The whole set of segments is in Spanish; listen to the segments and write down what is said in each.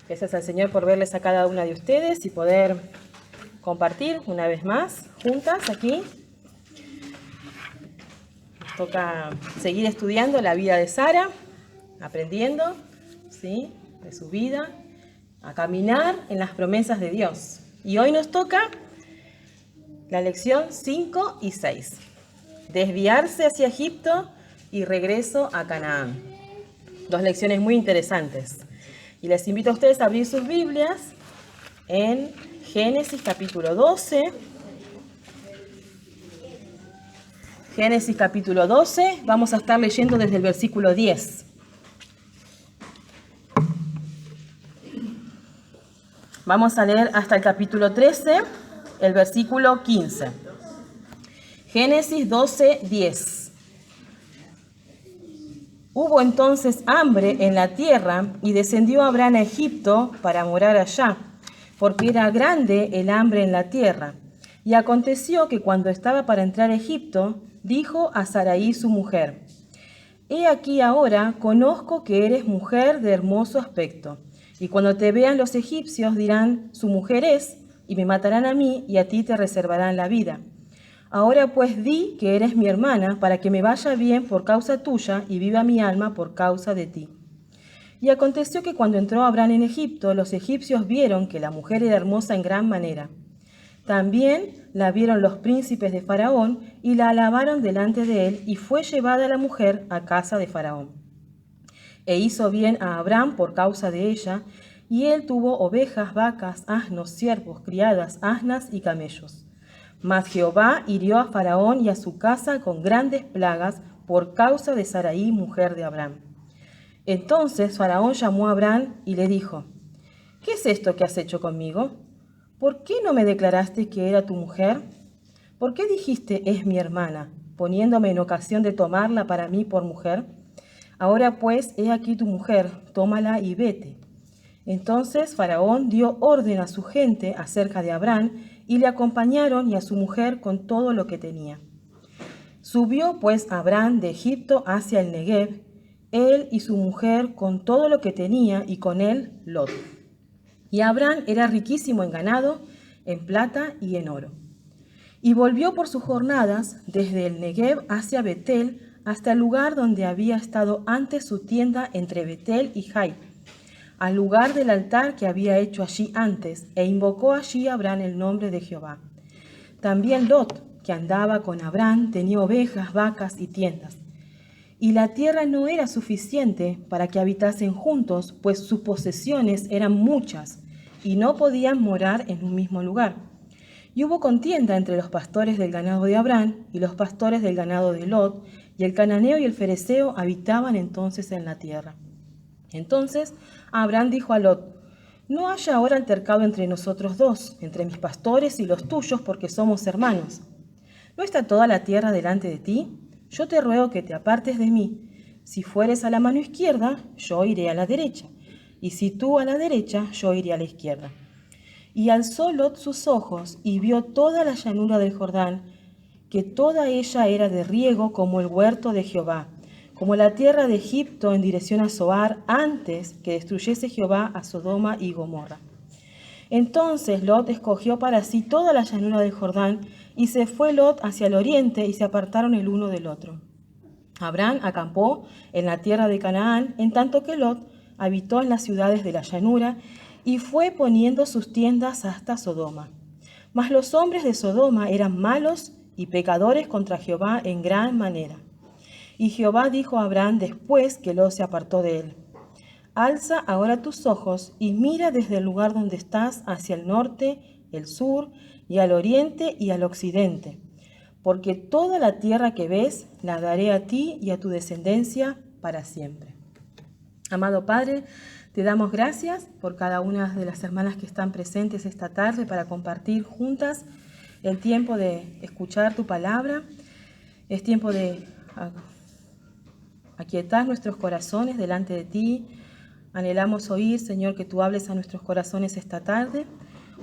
Gracias al Señor por verles a cada una de ustedes y poder compartir una vez más juntas aquí. Nos toca seguir estudiando la vida de Sara, aprendiendo, ¿sí?, de su vida, a caminar en las promesas de Dios. Y hoy nos toca la lección 5 y 6. Desviarse hacia Egipto y regreso a Canaán. Dos lecciones muy interesantes. Y les invito a ustedes a abrir sus Biblias en Génesis capítulo 12. Génesis capítulo 12, vamos a estar leyendo desde el versículo 10. Vamos a leer hasta el capítulo 13, el versículo 15. Génesis 12, 10. Hubo entonces hambre en la tierra y descendió Abraham a Egipto para morar allá, porque era grande el hambre en la tierra. Y aconteció que cuando estaba para entrar a Egipto, dijo a Sarai su mujer: He aquí ahora conozco que eres mujer de hermoso aspecto, y cuando te vean los egipcios dirán: su mujer es, y me matarán a mí, y a ti te reservarán la vida. Ahora pues di que eres mi hermana, para que me vaya bien por causa tuya, y viva mi alma por causa de ti. Y aconteció que cuando entró Abraham en Egipto, los egipcios vieron que la mujer era hermosa en gran manera. También la vieron los príncipes de Faraón, y la alabaron delante de él, y fue llevada la mujer a casa de Faraón. E hizo bien a Abraham por causa de ella, y él tuvo ovejas, vacas, asnos, siervos, criadas, asnas y camellos. Mas Jehová hirió a Faraón y a su casa con grandes plagas por causa de Sarai, mujer de Abraham. Entonces Faraón llamó a Abraham y le dijo: ¿Qué es esto que has hecho conmigo? ¿Por qué no me declaraste que era tu mujer? ¿Por qué dijiste es mi hermana, poniéndome en ocasión de tomarla para mí por mujer? Ahora pues, he aquí tu mujer, tómala y vete. Entonces Faraón dio orden a su gente acerca de Abraham, y le acompañaron y a su mujer con todo lo que tenía. Subió pues Abraham de Egipto hacia el Negev, él y su mujer con todo lo que tenía, y con él Lot. Y Abraham era riquísimo en ganado, en plata y en oro. Y volvió por sus jornadas desde el Negev hacia Betel, hasta el lugar donde había estado antes su tienda entre Betel y Jai, al lugar del altar que había hecho allí antes, e invocó allí Abraham el nombre de Jehová. También Lot, que andaba con Abraham, tenía ovejas, vacas y tiendas. Y la tierra no era suficiente para que habitasen juntos, pues sus posesiones eran muchas, y no podían morar en un mismo lugar. Y hubo contienda entre los pastores del ganado de Abraham y los pastores del ganado de Lot, y el cananeo y el fereceo habitaban entonces en la tierra. Entonces Abraham dijo a Lot: No haya ahora altercado entre nosotros dos, entre mis pastores y los tuyos, porque somos hermanos. ¿No está toda la tierra delante de ti? Yo te ruego que te apartes de mí. Si fueres a la mano izquierda, yo iré a la derecha, y si tú a la derecha, yo iré a la izquierda. Y alzó Lot sus ojos y vio toda la llanura del Jordán, que toda ella era de riego como el huerto de Jehová, como la tierra de Egipto en dirección a Zoar, antes que destruyese Jehová a Sodoma y Gomorra. Entonces Lot escogió para sí toda la llanura del Jordán, y se fue Lot hacia el oriente, y se apartaron el uno del otro. Abraham acampó en la tierra de Canaán, en tanto que Lot habitó en las ciudades de la llanura, y fue poniendo sus tiendas hasta Sodoma. Mas los hombres de Sodoma eran malos y pecadores contra Jehová en gran manera. Y Jehová dijo a Abraham después que Lot se apartó de él: Alza ahora tus ojos y mira desde el lugar donde estás hacia el norte, el sur, y al oriente y al occidente, porque toda la tierra que ves la daré a ti y a tu descendencia para siempre. Amado Padre, te damos gracias por cada una de las hermanas que están presentes esta tarde para compartir juntas el tiempo de escuchar tu palabra. Es tiempo de aquietar nuestros corazones delante de ti. Anhelamos oír, Señor, que tú hables a nuestros corazones esta tarde.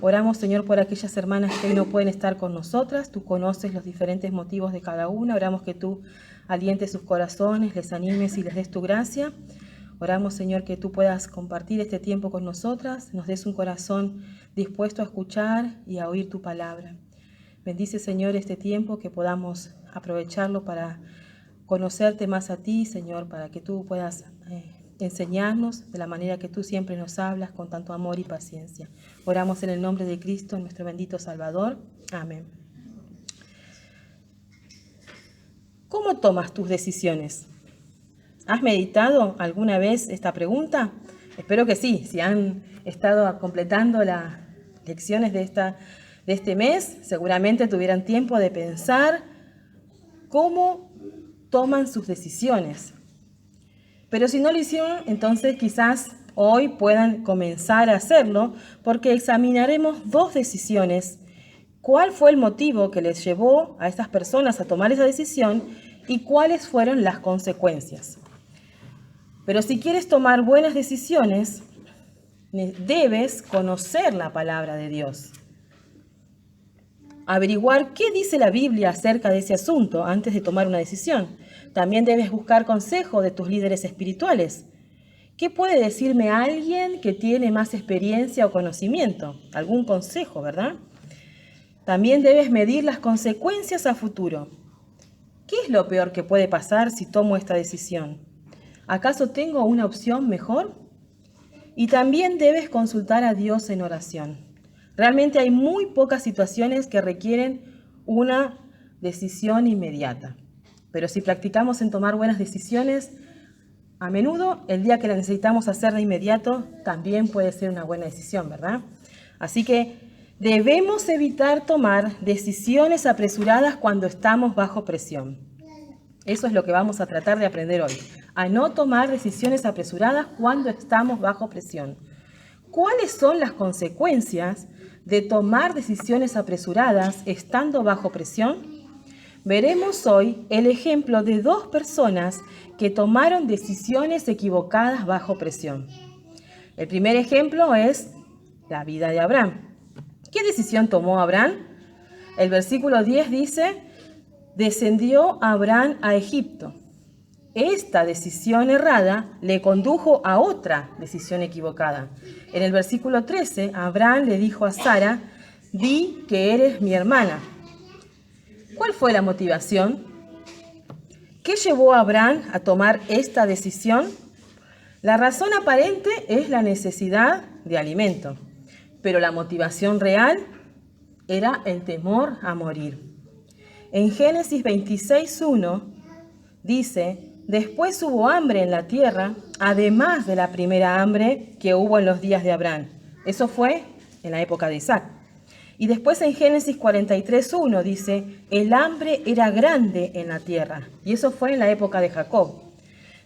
Oramos, Señor, por aquellas hermanas que hoy no pueden estar con nosotras. Tú conoces los diferentes motivos de cada una. Oramos que tú alientes sus corazones, les animes y les des tu gracia. Oramos, Señor, que tú puedas compartir este tiempo con nosotras, nos des un corazón dispuesto a escuchar y a oír tu palabra. Bendice, Señor, este tiempo, que podamos aprovecharlo para conocerte más a ti, Señor, para que tú puedas enseñarnos de la manera que tú siempre nos hablas, con tanto amor y paciencia. Oramos en el nombre de Cristo, nuestro bendito Salvador. Amén. ¿Cómo tomas tus decisiones? ¿Has meditado alguna vez esta pregunta? Espero que sí. Si han estado completando las lecciones de este mes, seguramente tuvieran tiempo de pensar cómo toman sus decisiones. Pero si no lo hicieron, entonces quizás hoy puedan comenzar a hacerlo, porque examinaremos dos decisiones. ¿Cuál fue el motivo que les llevó a estas personas a tomar esa decisión y cuáles fueron las consecuencias? Pero si quieres tomar buenas decisiones, debes conocer la palabra de Dios. Averiguar qué dice la Biblia acerca de ese asunto antes de tomar una decisión. También debes buscar consejo de tus líderes espirituales. ¿Qué puede decirme alguien que tiene más experiencia o conocimiento? Algún consejo, ¿verdad? También debes medir las consecuencias a futuro. ¿Qué es lo peor que puede pasar si tomo esta decisión? ¿Acaso tengo una opción mejor? Y también debes consultar a Dios en oración. Realmente hay muy pocas situaciones que requieren una decisión inmediata. Pero si practicamos en tomar buenas decisiones, a menudo el día que la necesitamos hacer de inmediato también puede ser una buena decisión, ¿verdad? Así que debemos evitar tomar decisiones apresuradas cuando estamos bajo presión. Eso es lo que vamos a tratar de aprender hoy. A no tomar decisiones apresuradas cuando estamos bajo presión. ¿Cuáles son las consecuencias de tomar decisiones apresuradas estando bajo presión? Veremos hoy el ejemplo de dos personas que tomaron decisiones equivocadas bajo presión. El primer ejemplo es la vida de Abraham. ¿Qué decisión tomó Abraham? El versículo 10 dice: descendió Abraham a Egipto. Esta decisión errada le condujo a otra decisión equivocada. En el versículo 13, Abraham le dijo a Sara: di que eres mi hermana. ¿Cuál fue la motivación? ¿Qué llevó a Abraham a tomar esta decisión? La razón aparente es la necesidad de alimento, pero la motivación real era el temor a morir. En Génesis 26:1 dice: después hubo hambre en la tierra, además de la primera hambre que hubo en los días de Abraham. Eso fue en la época de Isaac. Y después en Génesis 43:1 dice: el hambre era grande en la tierra. Y eso fue en la época de Jacob.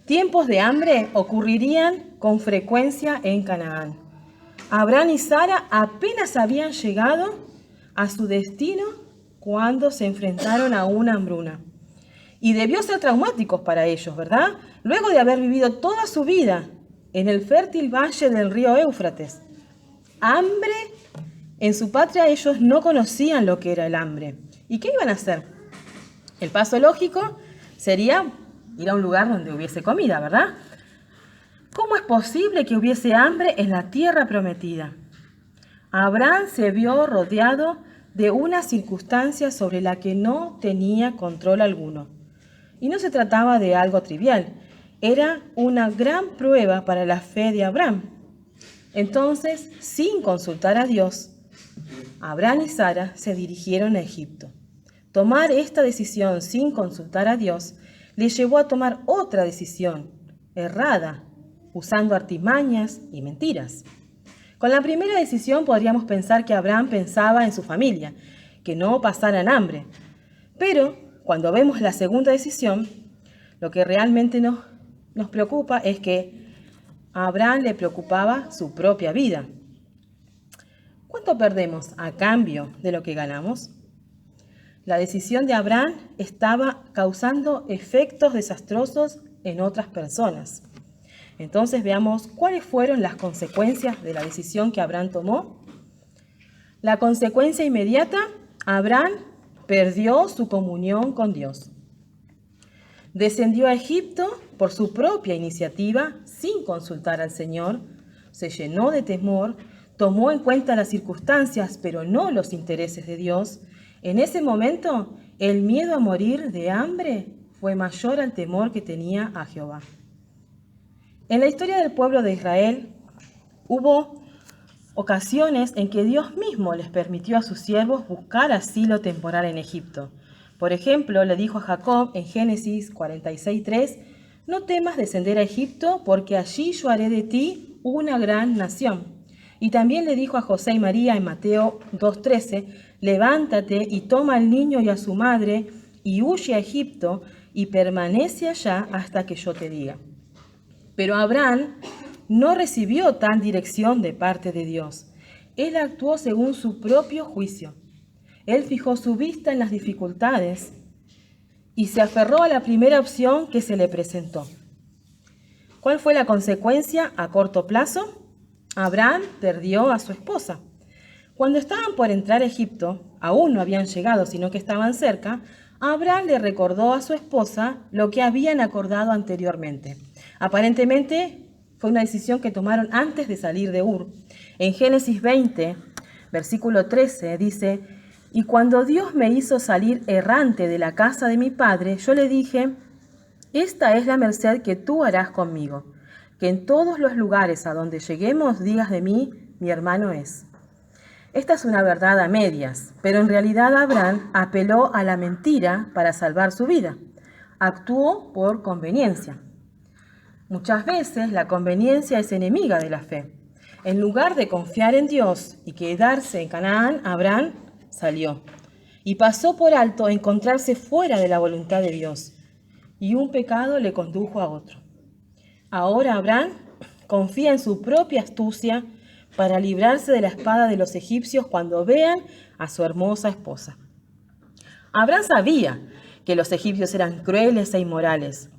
Tiempos de hambre ocurrirían con frecuencia en Canaán. Abraham y Sara apenas habían llegado a su destino cuando se enfrentaron a una hambruna. Y debió ser traumático para ellos, ¿verdad? Luego de haber vivido toda su vida en el fértil valle del río Éufrates. Hambre. En su patria ellos no conocían lo que era el hambre. ¿Y qué iban a hacer? El paso lógico sería ir a un lugar donde hubiese comida, ¿verdad? ¿Cómo es posible que hubiese hambre en la tierra prometida? Abraham se vio rodeado de una circunstancia sobre la que no tenía control alguno. Y no se trataba de algo trivial. Era una gran prueba para la fe de Abraham. Entonces, sin consultar a Dios, Abraham y Sara se dirigieron a Egipto. Tomar esta decisión sin consultar a Dios les llevó a tomar otra decisión, errada, usando artimañas y mentiras. Con la primera decisión podríamos pensar que Abraham pensaba en su familia, que no pasaran hambre. Pero cuando vemos la segunda decisión, lo que realmente nos preocupa es que a Abraham le preocupaba su propia vida. ¿Cuánto perdemos a cambio de lo que ganamos? La decisión de Abraham estaba causando efectos desastrosos en otras personas. Entonces veamos cuáles fueron las consecuencias de la decisión que Abraham tomó. La consecuencia inmediata: Abraham perdió su comunión con Dios. Descendió a Egipto por su propia iniciativa, sin consultar al Señor, se llenó de temor, tomó en cuenta las circunstancias, pero no los intereses de Dios. En ese momento, el miedo a morir de hambre fue mayor al temor que tenía a Jehová. En la historia del pueblo de Israel, hubo ocasiones en que Dios mismo les permitió a sus siervos buscar asilo temporal en Egipto. Por ejemplo, le dijo a Jacob en Génesis 46:3, no temas descender a Egipto, porque allí yo haré de ti una gran nación. Y también le dijo a José y María en Mateo 2:13, levántate y toma al niño y a su madre y huye a Egipto y permanece allá hasta que yo te diga. Pero Abraham no recibió tal dirección de parte de Dios. Él actuó según su propio juicio. Él fijó su vista en las dificultades y se aferró a la primera opción que se le presentó. ¿Cuál fue la consecuencia a corto plazo? Abraham perdió a su esposa. Cuando estaban por entrar a Egipto, aún no habían llegado, sino que estaban cerca, Abraham le recordó a su esposa lo que habían acordado anteriormente. Aparentemente fue una decisión que tomaron antes de salir de Ur. En Génesis 20, versículo 13, dice, y cuando Dios me hizo salir errante de la casa de mi padre, yo le dije, esta es la merced que tú harás conmigo, que en todos los lugares a donde lleguemos digas de mí, mi hermano es. Esta es una verdad a medias, pero en realidad Abraham apeló a la mentira para salvar su vida. Actuó por conveniencia. Muchas veces la conveniencia es enemiga de la fe. En lugar de confiar en Dios y quedarse en Canaán, Abraham salió y pasó por alto encontrarse fuera de la voluntad de Dios, y un pecado le condujo a otro. Ahora Abraham confía en su propia astucia para librarse de la espada de los egipcios cuando vean a su hermosa esposa. Abraham sabía que los egipcios eran crueles e inmorales.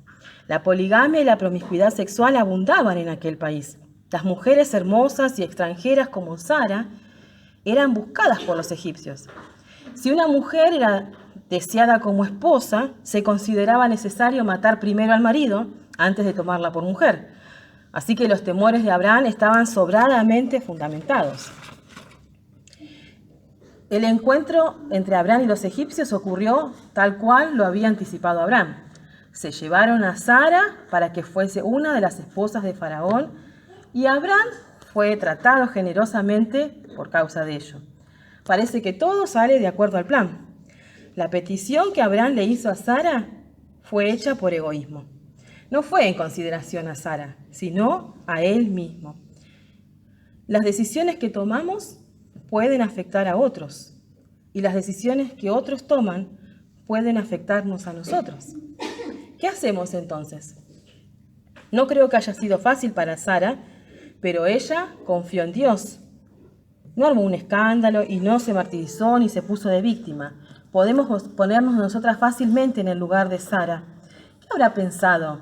La poligamia y la promiscuidad sexual abundaban en aquel país. Las mujeres hermosas y extranjeras como Sara eran buscadas por los egipcios. Si una mujer era deseada como esposa, se consideraba necesario matar primero al marido antes de tomarla por mujer. Así que los temores de Abraham estaban sobradamente fundamentados. El encuentro entre Abraham y los egipcios ocurrió tal cual lo había anticipado Abraham. Se llevaron a Sara para que fuese una de las esposas de Faraón y Abraham fue tratado generosamente por causa de ello. Parece que todo sale de acuerdo al plan. La petición que Abraham le hizo a Sara fue hecha por egoísmo. No fue en consideración a Sara, sino a él mismo. Las decisiones que tomamos pueden afectar a otros y las decisiones que otros toman pueden afectarnos a nosotros. ¿Qué hacemos entonces? No creo que haya sido fácil para Sara, pero ella confió en Dios. No armó un escándalo y no se martirizó ni se puso de víctima. Podemos ponernos nosotras fácilmente en el lugar de Sara. ¿Qué habrá pensado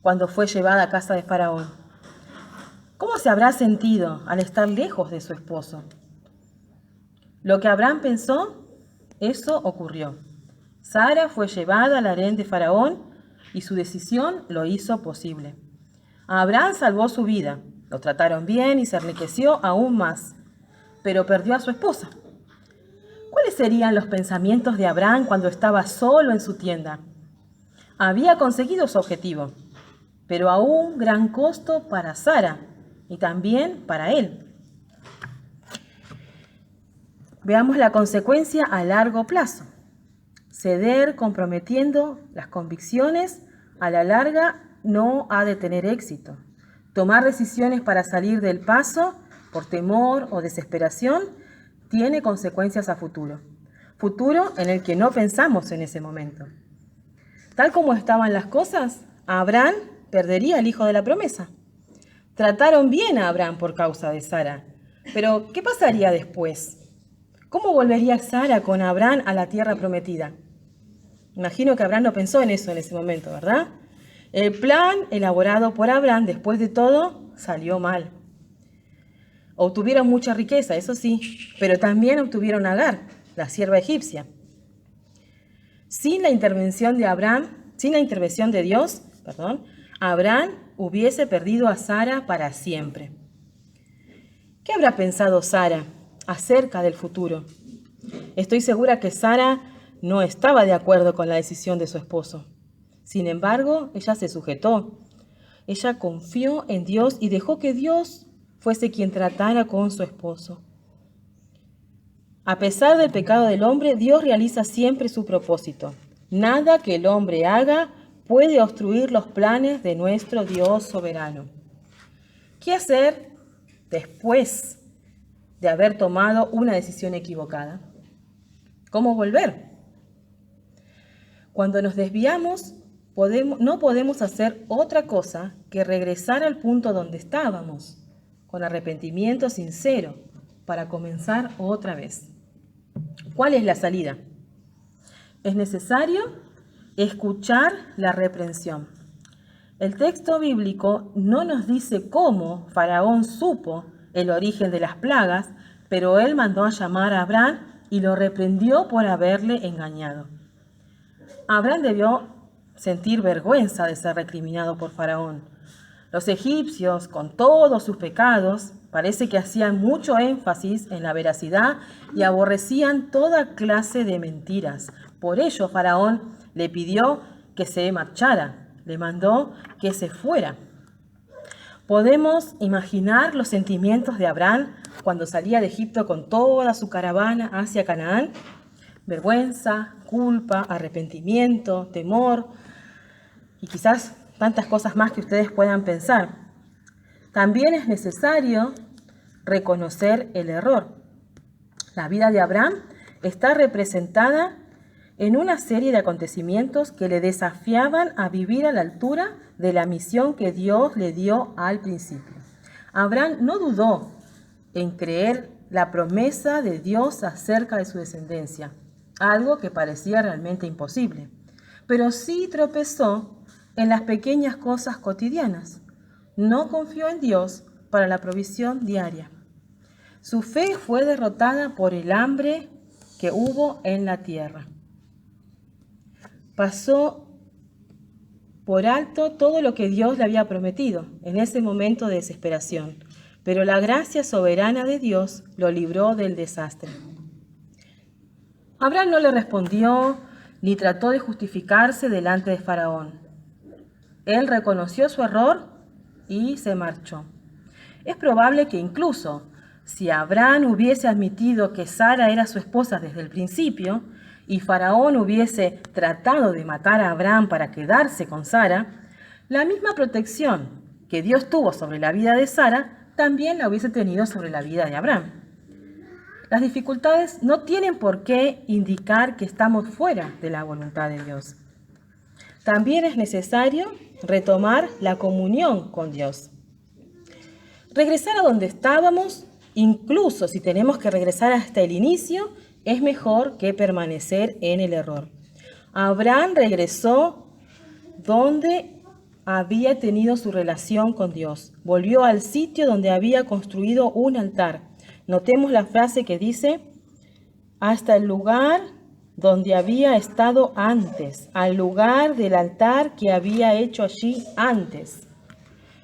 cuando fue llevada a casa de Faraón? ¿Cómo se habrá sentido al estar lejos de su esposo? Lo que Abraham pensó, eso ocurrió. Sara fue llevada al harén de Faraón y su decisión lo hizo posible. Abraham salvó su vida, lo trataron bien y se enriqueció aún más, pero perdió a su esposa. ¿Cuáles serían los pensamientos de Abraham cuando estaba solo en su tienda? Había conseguido su objetivo, pero a un gran costo para Sara y también para él. Veamos la consecuencia a largo plazo. Ceder comprometiendo las convicciones a la larga no ha de tener éxito. Tomar decisiones para salir del paso por temor o desesperación tiene consecuencias a futuro. Futuro en el que no pensamos en ese momento. Tal como estaban las cosas, Abraham perdería el hijo de la promesa. Trataron bien a Abraham por causa de Sara, pero ¿qué pasaría después? ¿Cómo volvería Sara con Abraham a la tierra prometida? Imagino que Abraham no pensó en eso en ese momento, ¿verdad? El plan elaborado por Abraham, después de todo, salió mal. Obtuvieron mucha riqueza, eso sí, pero también obtuvieron a Agar, la sierva egipcia. Sin la intervención de Abraham, sin la intervención de Dios, Abraham hubiese perdido a Sara para siempre. ¿Qué habrá pensado Sara acerca del futuro? Estoy segura que Sara no estaba de acuerdo con la decisión de su esposo. Sin embargo, ella se sujetó. Ella confió en Dios y dejó que Dios fuese quien tratara con su esposo. A pesar del pecado del hombre, Dios realiza siempre su propósito. Nada que el hombre haga puede obstruir los planes de nuestro Dios soberano. ¿Qué hacer después de haber tomado una decisión equivocada? ¿Cómo volver? Cuando nos desviamos, no podemos hacer otra cosa que regresar al punto donde estábamos, con arrepentimiento sincero, para comenzar otra vez. ¿Cuál es la salida? Es necesario escuchar la reprensión. El texto bíblico no nos dice cómo Faraón supo el origen de las plagas, pero él mandó a llamar a Abraham y lo reprendió por haberle engañado. Abraham debió sentir vergüenza de ser recriminado por Faraón. Los egipcios, con todos sus pecados, parece que hacían mucho énfasis en la veracidad y aborrecían toda clase de mentiras. Por ello, Faraón le pidió que se marchara, le mandó que se fuera. Podemos imaginar los sentimientos de Abraham cuando salía de Egipto con toda su caravana hacia Canaán. Vergüenza, culpa, arrepentimiento, temor y quizás tantas cosas más que ustedes puedan pensar. También es necesario reconocer el error. La vida de Abraham está representada en una serie de acontecimientos que le desafiaban a vivir a la altura de la misión que Dios le dio al principio. Abraham no dudó en creer la promesa de Dios acerca de su descendencia, algo que parecía realmente imposible, pero sí tropezó en las pequeñas cosas cotidianas. No confió en Dios para la provisión diaria. Su fe fue derrotada por el hambre que hubo en la tierra. Pasó por alto todo lo que Dios le había prometido en ese momento de desesperación, pero la gracia soberana de Dios lo libró del desastre. Abraham no le respondió ni trató de justificarse delante de Faraón. Él reconoció su error y se marchó. Es probable que incluso si Abraham hubiese admitido que Sara era su esposa desde el principio y Faraón hubiese tratado de matar a Abraham para quedarse con Sara, la misma protección que Dios tuvo sobre la vida de Sara también la hubiese tenido sobre la vida de Abraham. Las dificultades no tienen por qué indicar que estamos fuera de la voluntad de Dios. También es necesario retomar la comunión con Dios. Regresar a donde estábamos, incluso si tenemos que regresar hasta el inicio, es mejor que permanecer en el error. Abraham regresó donde había tenido su relación con Dios. Volvió al sitio donde había construido un altar. Notemos la frase que dice, hasta el lugar donde había estado antes, al lugar del altar que había hecho allí antes.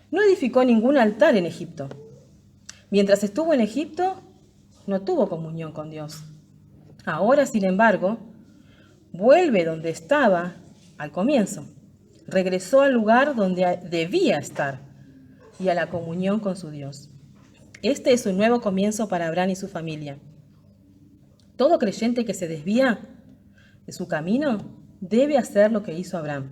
No edificó ningún altar en Egipto. Mientras estuvo en Egipto, no tuvo comunión con Dios. Ahora, sin embargo, vuelve donde estaba al comienzo. Regresó al lugar donde debía estar y a la comunión con su Dios. Este es un nuevo comienzo para Abraham y su familia. Todo creyente que se desvía de su camino debe hacer lo que hizo Abraham.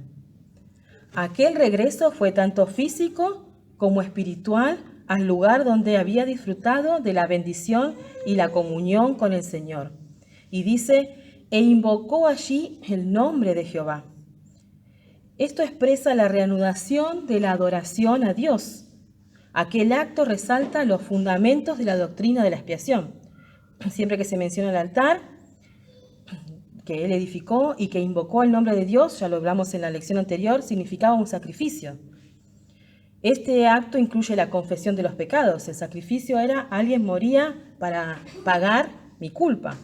Aquel regreso fue tanto físico como espiritual al lugar donde había disfrutado de la bendición y la comunión con el Señor. Y dice, e invocó allí el nombre de Jehová. Esto expresa la reanudación de la adoración a Dios. Aquel acto resalta los fundamentos de la doctrina de la expiación. Siempre que se menciona el altar que él edificó y que invocó el nombre de Dios, ya lo hablamos en la lección anterior, significaba un sacrificio. Este acto incluye la confesión de los pecados. El sacrificio era alguien moría para pagar mi culpa.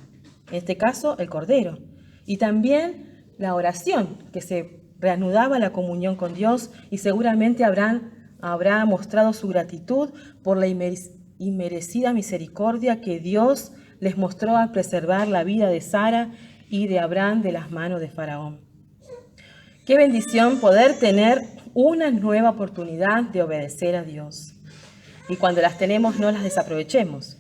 En este caso, el cordero. Y también la oración que se reanudaba la comunión con Dios y seguramente habrá mostrado su gratitud por la inmerecida misericordia que Dios les mostró al preservar la vida de Sara y de Abraham de las manos de Faraón. Qué bendición poder tener una nueva oportunidad de obedecer a Dios. Y cuando las tenemos, no las desaprovechemos.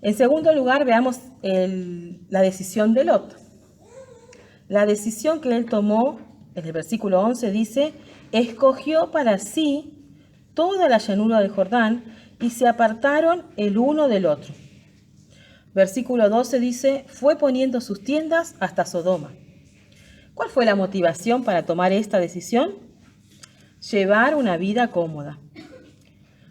En segundo lugar, veamos la decisión de Lot. La decisión que él tomó, en el versículo 11 dice, escogió para sí toda la llanura del Jordán y se apartaron el uno del otro. Versículo 12 dice, fue poniendo sus tiendas hasta Sodoma. ¿Cuál fue la motivación para tomar esta decisión? Llevar una vida cómoda.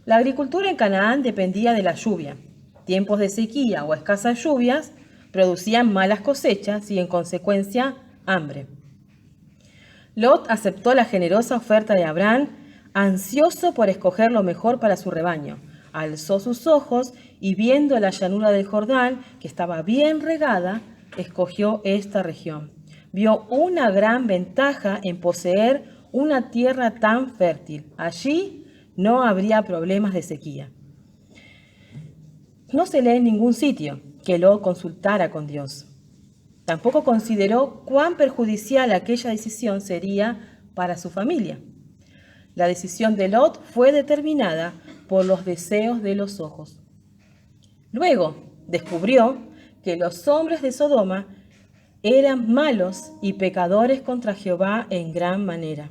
La agricultura en Canaán dependía de la lluvia. Tiempos de sequía o escasas lluvias producían malas cosechas y, en consecuencia, hambre. Lot aceptó la generosa oferta de Abraham, ansioso por escoger lo mejor para su rebaño. Alzó sus ojos y, viendo la llanura del Jordán, que estaba bien regada, escogió esta región. Vio una gran ventaja en poseer una tierra tan fértil. Allí no habría problemas de sequía. No se lee en ningún sitio que Lot consultara con Dios. Tampoco consideró cuán perjudicial aquella decisión sería para su familia. La decisión de Lot fue determinada por los deseos de los ojos. Luego descubrió que los hombres de Sodoma eran malos y pecadores contra Jehová en gran manera.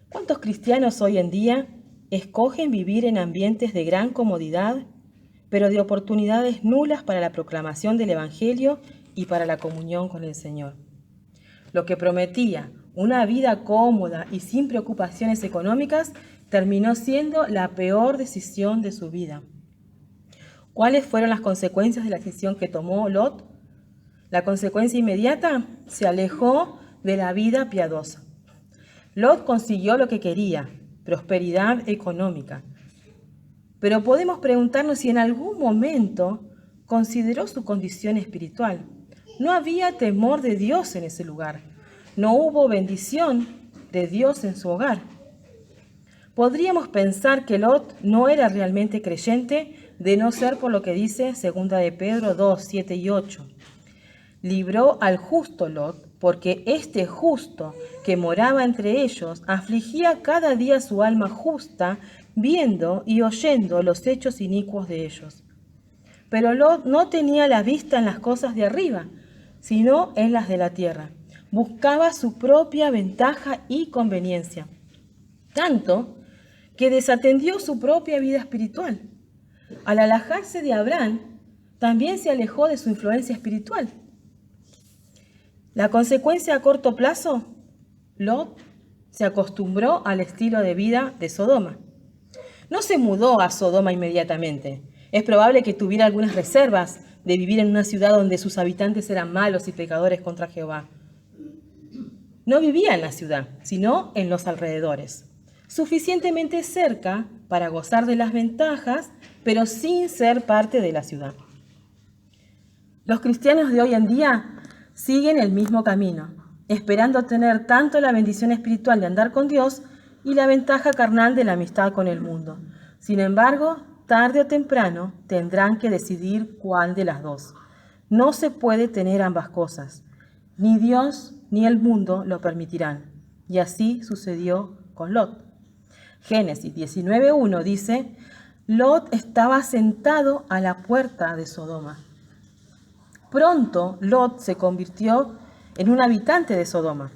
¿Cuántos cristianos hoy en día escogen vivir en ambientes de gran comodidad, pero de oportunidades nulas para la proclamación del Evangelio y para la comunión con el Señor? Lo que prometía una vida cómoda y sin preocupaciones económicas terminó siendo la peor decisión de su vida. ¿Cuáles fueron las consecuencias de la decisión que tomó Lot? La consecuencia inmediata: se alejó de la vida piadosa. Lot consiguió lo que quería, prosperidad económica. Pero podemos preguntarnos si en algún momento consideró su condición espiritual. No había temor de Dios en ese lugar. No hubo bendición de Dios en su hogar. Podríamos pensar que Lot no era realmente creyente, de no ser por lo que dice 2 de Pedro 2, 7 y 8. Libró al justo Lot, porque este justo que moraba entre ellos afligía cada día su alma justa, viendo y oyendo los hechos inicuos de ellos. Pero Lot no tenía la vista en las cosas de arriba, sino en las de la tierra. Buscaba su propia ventaja y conveniencia, tanto que desatendió su propia vida espiritual. Al alejarse de Abraham, también se alejó de su influencia espiritual. La consecuencia a corto plazo: Lot se acostumbró al estilo de vida de Sodoma. No se mudó a Sodoma inmediatamente. Es probable que tuviera algunas reservas de vivir en una ciudad donde sus habitantes eran malos y pecadores contra Jehová. No vivía en la ciudad, sino en los alrededores, suficientemente cerca para gozar de las ventajas, pero sin ser parte de la ciudad. Los cristianos de hoy en día siguen el mismo camino, esperando tener tanto la bendición espiritual de andar con Dios y la ventaja carnal de la amistad con el mundo. Sin embargo, tarde o temprano tendrán que decidir cuál de las dos. No se puede tener ambas cosas. Ni Dios ni el mundo lo permitirán. Y así sucedió con Lot. Génesis 19:1 dice: Lot estaba sentado a la puerta de Sodoma. Pronto Lot se convirtió en un habitante de Sodoma.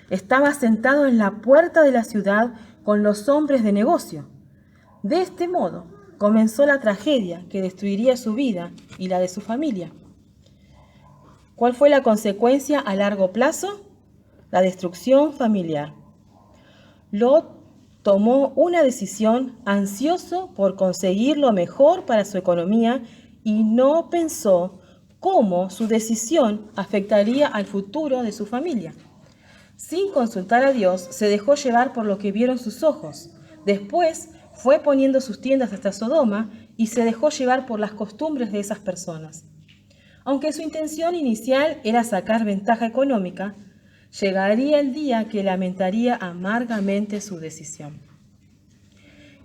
Estaba sentado en la puerta de la ciudad con los hombres de negocio. De este modo comenzó la tragedia que destruiría su vida y la de su familia. ¿Cuál fue la consecuencia a largo plazo? La destrucción familiar. Lot tomó una decisión ansioso por conseguir lo mejor para su economía y no pensó cómo su decisión afectaría al futuro de su familia. Sin consultar a Dios, se dejó llevar por lo que vieron sus ojos. Después fue poniendo sus tiendas hasta Sodoma y se dejó llevar por las costumbres de esas personas. Aunque su intención inicial era sacar ventaja económica, Llegaría el día que lamentaría amargamente su decisión.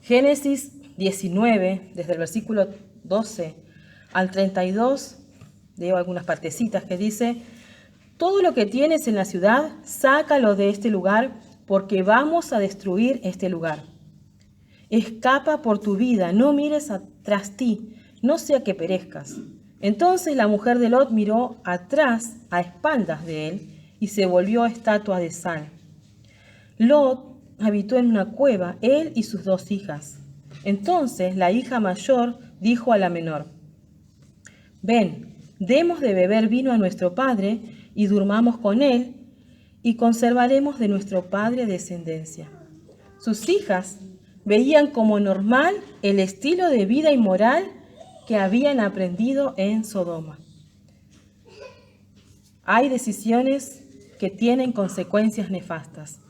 Génesis 19, desde el versículo 12 al 32, leo algunas partecitas que dice: todo lo que tienes en la ciudad, sácalo de este lugar, porque vamos a destruir este lugar. Escapa por tu vida, no mires atrás ti, no sea que perezcas. Entonces la mujer de Lot miró atrás, a espaldas de él, y se volvió estatua de sal. Lot habitó en una cueva, él y sus 2 hijas. Entonces la hija mayor dijo a la menor: ven, demos de beber vino a nuestro padre y durmamos con él, y conservaremos de nuestro padre descendencia. Sus hijas veían como normal el estilo de vida inmoral que habían aprendido en Sodoma. Hay decisiones que tienen consecuencias nefastas.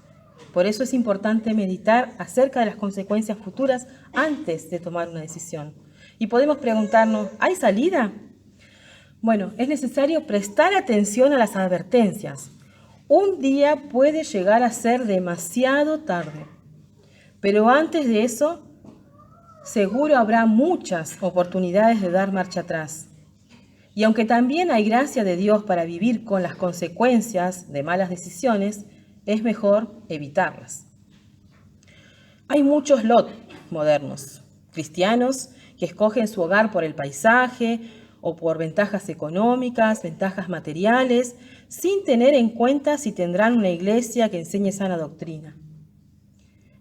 Por eso es importante meditar acerca de las consecuencias futuras antes de tomar una decisión. Y podemos preguntarnos, ¿hay salida? Bueno, es necesario prestar atención a las advertencias. Un día puede llegar a ser demasiado tarde, pero antes de eso, seguro habrá muchas oportunidades de dar marcha atrás. Y aunque también hay gracia de Dios para vivir con las consecuencias de malas decisiones, es mejor evitarlas. Hay muchos Lot modernos, cristianos, que escogen su hogar por el paisaje o por ventajas económicas, ventajas materiales, sin tener en cuenta si tendrán una iglesia que enseñe sana doctrina.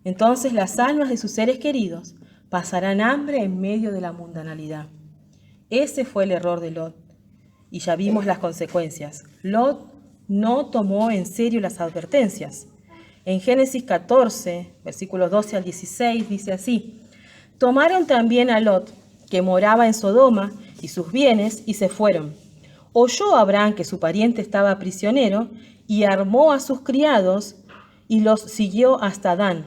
Entonces las almas de sus seres queridos pasarán hambre en medio de la mundanalidad. Ese fue el error de Lot, y ya vimos las consecuencias. Lot no tomó en serio las advertencias. En Génesis 14, versículos 12 al 16, dice así: tomaron también a Lot, que moraba en Sodoma, y sus bienes, y se fueron. Oyó Abraham que su pariente estaba prisionero, y armó a sus criados, y los siguió hasta Dan.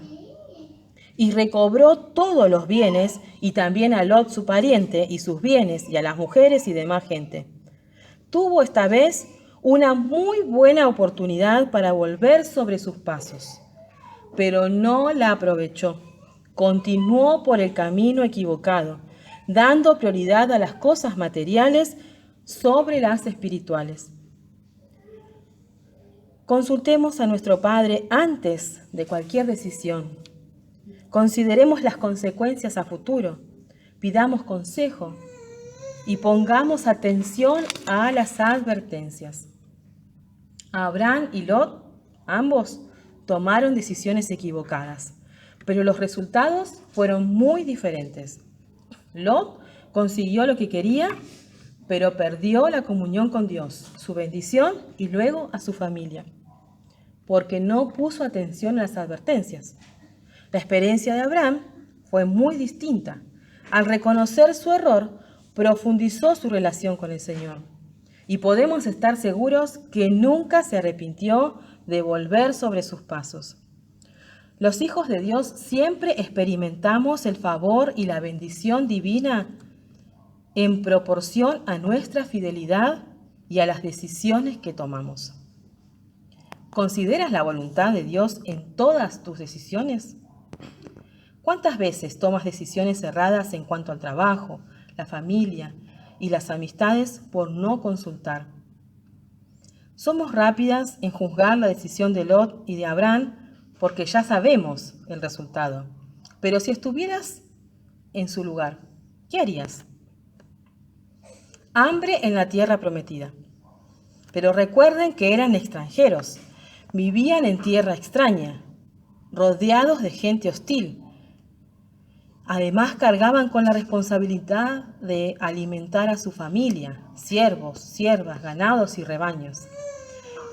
Y recobró todos los bienes, y también a Lot su pariente, y sus bienes, y a las mujeres y demás gente. Tuvo esta vez una muy buena oportunidad para volver sobre sus pasos, pero no la aprovechó. Continuó por el camino equivocado, dando prioridad a las cosas materiales sobre las espirituales. Consultemos a nuestro Padre antes de cualquier decisión. Consideremos las consecuencias a futuro, pidamos consejo y pongamos atención a las advertencias. Abraham y Lot, ambos, tomaron decisiones equivocadas, pero los resultados fueron muy diferentes. Lot consiguió lo que quería, pero perdió la comunión con Dios, su bendición y luego a su familia, porque no puso atención a las advertencias. La experiencia de Abraham fue muy distinta. Al reconocer su error, profundizó su relación con el Señor. Y podemos estar seguros que nunca se arrepintió de volver sobre sus pasos. Los hijos de Dios siempre experimentamos el favor y la bendición divina en proporción a nuestra fidelidad y a las decisiones que tomamos. ¿Consideras la voluntad de Dios en todas tus decisiones? ¿Cuántas veces tomas decisiones erradas en cuanto al trabajo, la familia y las amistades por no consultar? Somos rápidas en juzgar la decisión de Lot y de Abraham porque ya sabemos el resultado. Pero si estuvieras en su lugar, ¿qué harías? Hambre en la tierra prometida. Pero recuerden que eran extranjeros, vivían en tierra extraña, rodeados de gente hostil. Además, cargaban con la responsabilidad de alimentar a su familia, siervos, siervas, ganados y rebaños.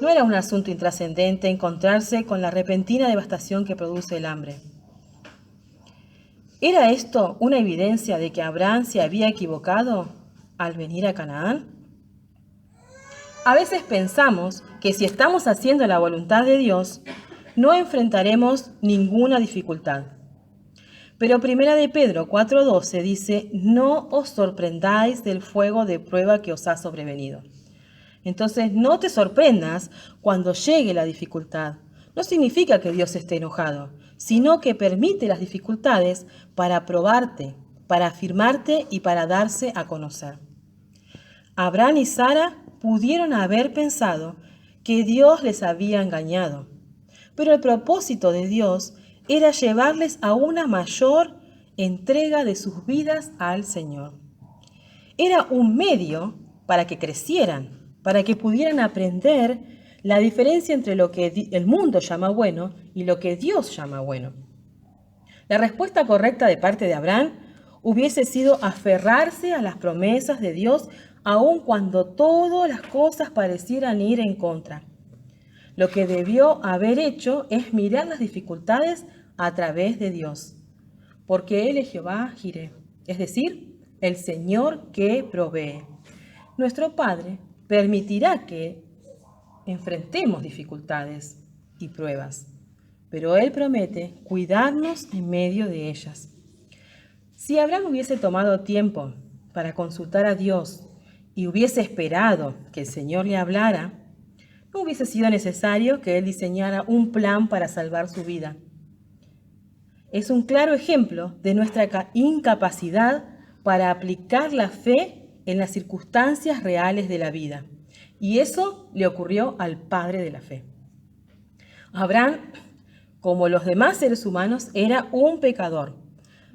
No era un asunto intrascendente encontrarse con la repentina devastación que produce el hambre. ¿Era esto una evidencia de que Abraham se había equivocado al venir a Canaán? A veces pensamos que si estamos haciendo la voluntad de Dios, no enfrentaremos ninguna dificultad. Pero 1 de Pedro 4:12 dice: no os sorprendáis del fuego de prueba que os ha sobrevenido. Entonces no te sorprendas cuando llegue la dificultad. No significa que Dios esté enojado, sino que permite las dificultades para probarte, para afirmarte y para darse a conocer. Abraham y Sara pudieron haber pensado que Dios les había engañado, pero el propósito de Dios era llevarles a una mayor entrega de sus vidas al Señor. Era un medio para que crecieran, para que pudieran aprender la diferencia entre lo que el mundo llama bueno y lo que Dios llama bueno. La respuesta correcta de parte de Abraham hubiese sido aferrarse a las promesas de Dios aun cuando todas las cosas parecieran ir en contra. Lo que debió haber hecho es mirar las dificultades a través de Dios, porque Él es Jehová Jireh, es decir, el Señor que provee. Nuestro Padre permitirá que enfrentemos dificultades y pruebas, pero Él promete cuidarnos en medio de ellas. Si Abraham hubiese tomado tiempo para consultar a Dios y hubiese esperado que el Señor le hablara, no hubiese sido necesario que Él diseñara un plan para salvar su vida. Es un claro ejemplo de nuestra incapacidad para aplicar la fe en las circunstancias reales de la vida. Y eso le ocurrió al padre de la fe. Abraham, como los demás seres humanos, era un pecador,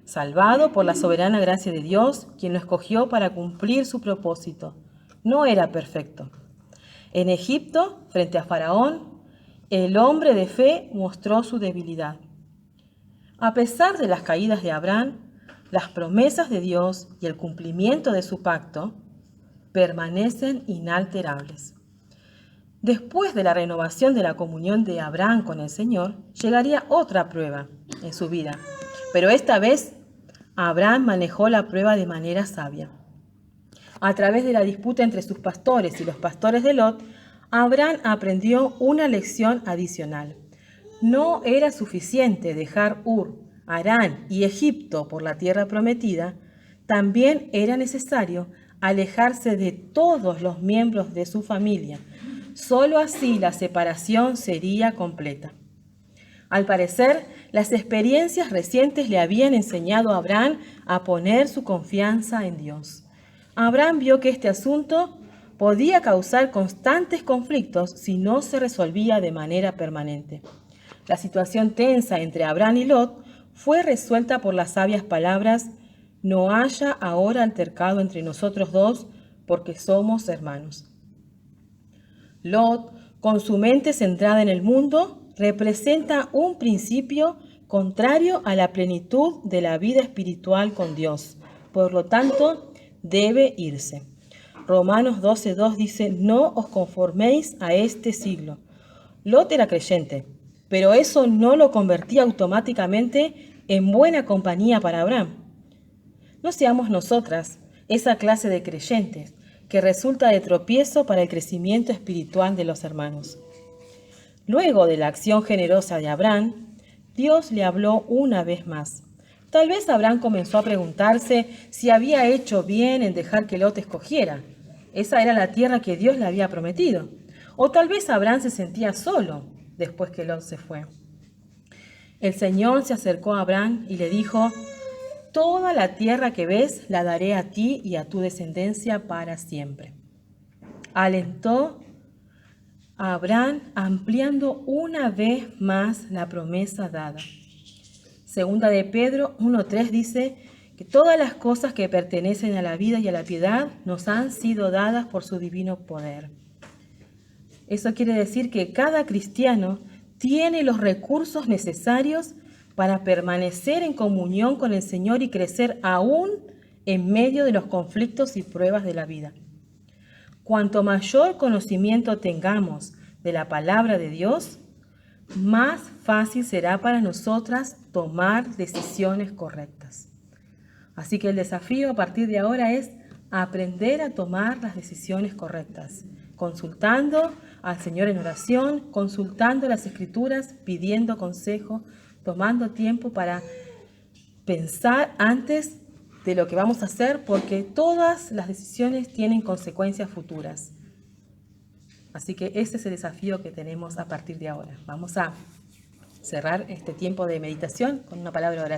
salvado por la soberana gracia de Dios, quien lo escogió para cumplir su propósito. No era perfecto. En Egipto, frente a Faraón, el hombre de fe mostró su debilidad. A pesar de las caídas de Abraham, las promesas de Dios y el cumplimiento de su pacto permanecen inalterables. Después de la renovación de la comunión de Abraham con el Señor, llegaría otra prueba en su vida, pero esta vez Abraham manejó la prueba de manera sabia. A través de la disputa entre sus pastores y los pastores de Lot, Abraham aprendió una lección adicional. No era suficiente dejar Ur, Harán y Egipto por la tierra prometida, también era necesario alejarse de todos los miembros de su familia. Solo así la separación sería completa. Al parecer, las experiencias recientes le habían enseñado a Abraham a poner su confianza en Dios. Abraham vio que este asunto podía causar constantes conflictos si no se resolvía de manera permanente. La situación tensa entre Abraham y Lot fue resuelta por las sabias palabras: «No haya ahora altercado entre nosotros dos, porque somos hermanos». Lot, con su mente centrada en el mundo, representa un principio contrario a la plenitud de la vida espiritual con Dios. Por lo tanto, debe irse. Romanos 12:2 dice: «No os conforméis a este siglo». Lot era creyente, pero eso no lo convertía automáticamente en buena compañía para Abraham. No seamos nosotras esa clase de creyentes que resulta de tropiezo para el crecimiento espiritual de los hermanos. Luego de la acción generosa de Abraham, Dios le habló una vez más. Tal vez Abraham comenzó a preguntarse si había hecho bien en dejar que Lot escogiera. Esa era la tierra que Dios le había prometido. O tal vez Abraham se sentía solo después que Lot se fue. El Señor se acercó a Abraham y le dijo: «Toda la tierra que ves la daré a ti y a tu descendencia para siempre». Alentó a Abraham ampliando una vez más la promesa dada. Segunda de Pedro 1:3 dice que todas las cosas que pertenecen a la vida y a la piedad nos han sido dadas por su divino poder. Eso quiere decir que cada cristiano tiene los recursos necesarios para permanecer en comunión con el Señor y crecer aún en medio de los conflictos y pruebas de la vida. Cuanto mayor conocimiento tengamos de la palabra de Dios, más fácil será para nosotras tomar decisiones correctas. Así que el desafío a partir de ahora es aprender a tomar las decisiones correctas, consultando al Señor en oración, consultando las Escrituras, pidiendo consejo, tomando tiempo para pensar antes de lo que vamos a hacer, porque todas las decisiones tienen consecuencias futuras. Así que ese es el desafío que tenemos a partir de ahora. Vamos a cerrar este tiempo de meditación con una palabra de oración.